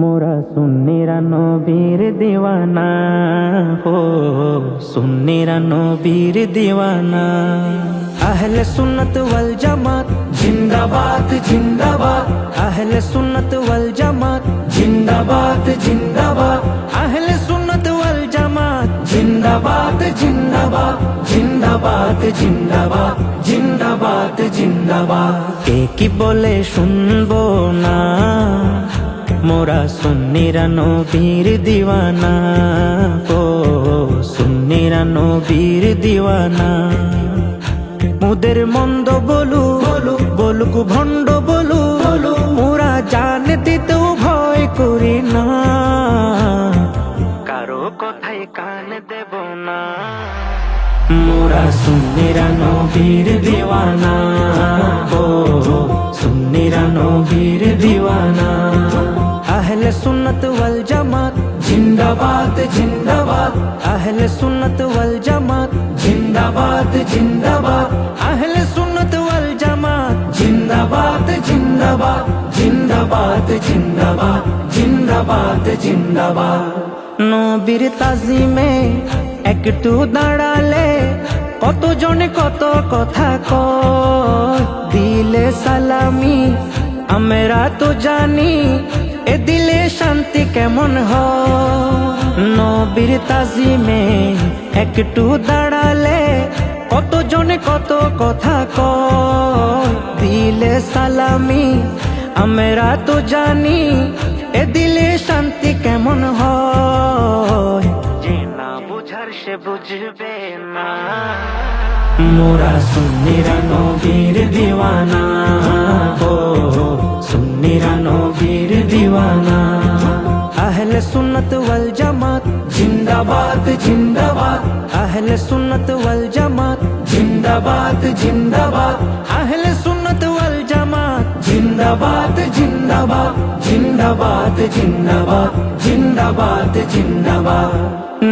মোরা সুন্নিরা নবীর দিওয়ানা, ও সুন্নিরা নবীর দিওয়ানা। আহলে সুন্নত ওয়াল জামাত জিন্দাবাদ জিন্দাবাদ, আহলে সুন্নত ওয়াল জামাত জিন্দাবাদ জিন্দাবাদ, আহলে সুন্নত ওয়াল জামাত জিন্দাবাদ জিন্দাবাদ, জিন্দাবাদ জিন্দাবাদ, জিন্দাবাদ জিন্দাবাদ। কে কি বলে শুনবো না, মোরা সুন্নিরা নবীর দিওয়ানা, ও সুন্নিরা নবীর দিওয়ানা। মুদের মন্দ বলুক ভণ্ড বলুক, মোরা জান দিতেও ভয় করি না, কারো কথায় কান দেব না। মোরা সুন্নিরা নবীর দিওয়ানা, ও সুন্নিরা নবীর দিওয়ানা। আহলে সুন্নত ওয়াল জামাত জিন্দাবাদ জিন্দাবাদ, আহলে সুন্নত ওয়াল জামাত জিন্দাবাদ জিন্দাবাদ, আহলে সুন্নত ওয়াল জামাত জিন্দাবাদ জিন্দাবাদ, জিন্দাবাদ জিন্দাবাদ, জিন্দাবাদ জিন্দাবাদ। নবীর তাজিমে একটু দাঁড়ালে কতজনে কত কথা কয়, দিলে সালামি আমরা তো জানি, এ দিলে শান্তি কেমন হয়। নবীর তাজিমে একটু দাঁড়ালে কতজনে কত কথা কয়, দিলে সালামি আমরা তো জানি, এ দিলে শান্তি কেমন হয়। যে না বুঝার সে বুঝবে না, মোরা সুন্নিরা নবীর দিওয়ানা, ও সুন্নিরা নবীর দিওয়ানা। আহলে সুন্নত ওয়াল জামাত জিন্দাবাদ জিন্দাবাদ, আহলে সুন্নত ওয়াল জামাত জিন্দাবাদ জিন্দাবাদ, আহলে সুন্নত ওয়াল জামাত জিন্দাবাদ জিন্দাবাদ, জিন্দাবাদ জিন্দাবাদ, জিন্দাবাদ জিন্দাবাদ।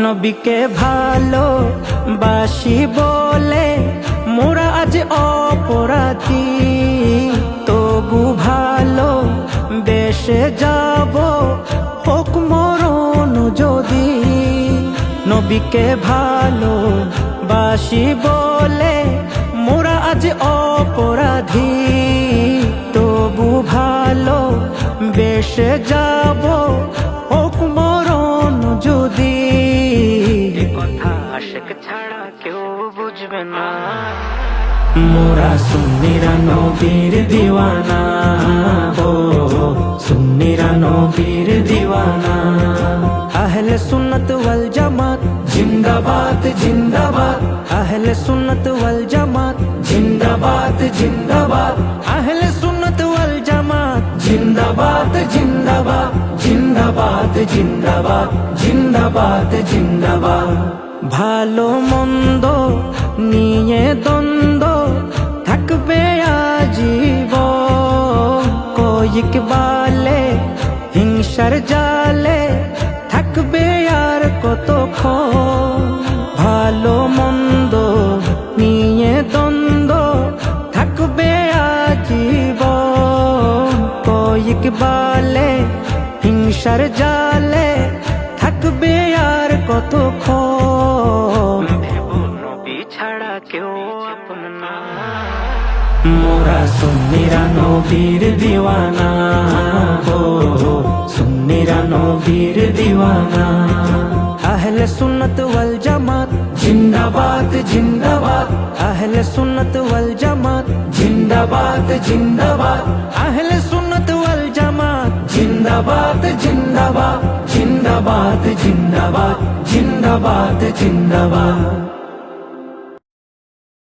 নবীকে ভালো বাসি বলে মোরা আজ অপরাধী, তবু ভালো বেশে যাব হোক মরণ যদি। নবীকে ভালো বাসি বলে মোরা আজ অপরাধী, তবু ভালো বেশে যাব হোক মরণ যদি। এ কথা আশিক ছাড়া কেউ বুঝবে না, মোরা সুন্নিরা নবীর দিওয়ানা, ও সুন্নিরা নবীর দিওয়ানা। আহলে সুন্নত ওয়াল জামাত জিন্দাবাদ জিন্দাবাদ, আহলে সুন্নত ওয়াল জামাত জিন্দাবাদ জিন্দাবাদ, আহলে সুন্নত ওয়াল জামাত জিন্দাবাদ জিন্দাবাদ, জিন্দাবাদ জিন্দাবাদ, জিন্দাবাদ জিন্দাবাদ। ভালো মন্দ নিয়ে দ্বন্দ্ব থাকবে আজীবন, কয়েক বালে হিংসার জালে থাকবে আর কতক্ষণ। ভালো মন্দ নিয়ে দ্বন্দ্ব থাকবে আজীবন, কয়েক বালে হিংসার জালে থাকবে আর কতক্ষণ। নবী ছাড়া কেউ আপন না, মোরা সুন্নিরা নবীর দিওয়ানা, ও সুন্নিরা নবীর দিওয়ানা। আহলে সুন্নত ওয়াল জামাত জিন্দাবাদ জিন্দাবাদ, আহলে সুন্নত ওয়াল জামাত জিন্দাবাদ জিন্দাবাদ, আহলে সুন্নত ওয়াল জামাত জিন্দাবাদ জিন্দাবাদ, জিন্দাবাদ জিন্দাবাদ, জিন্দাবাদ জিন্দাবাদ।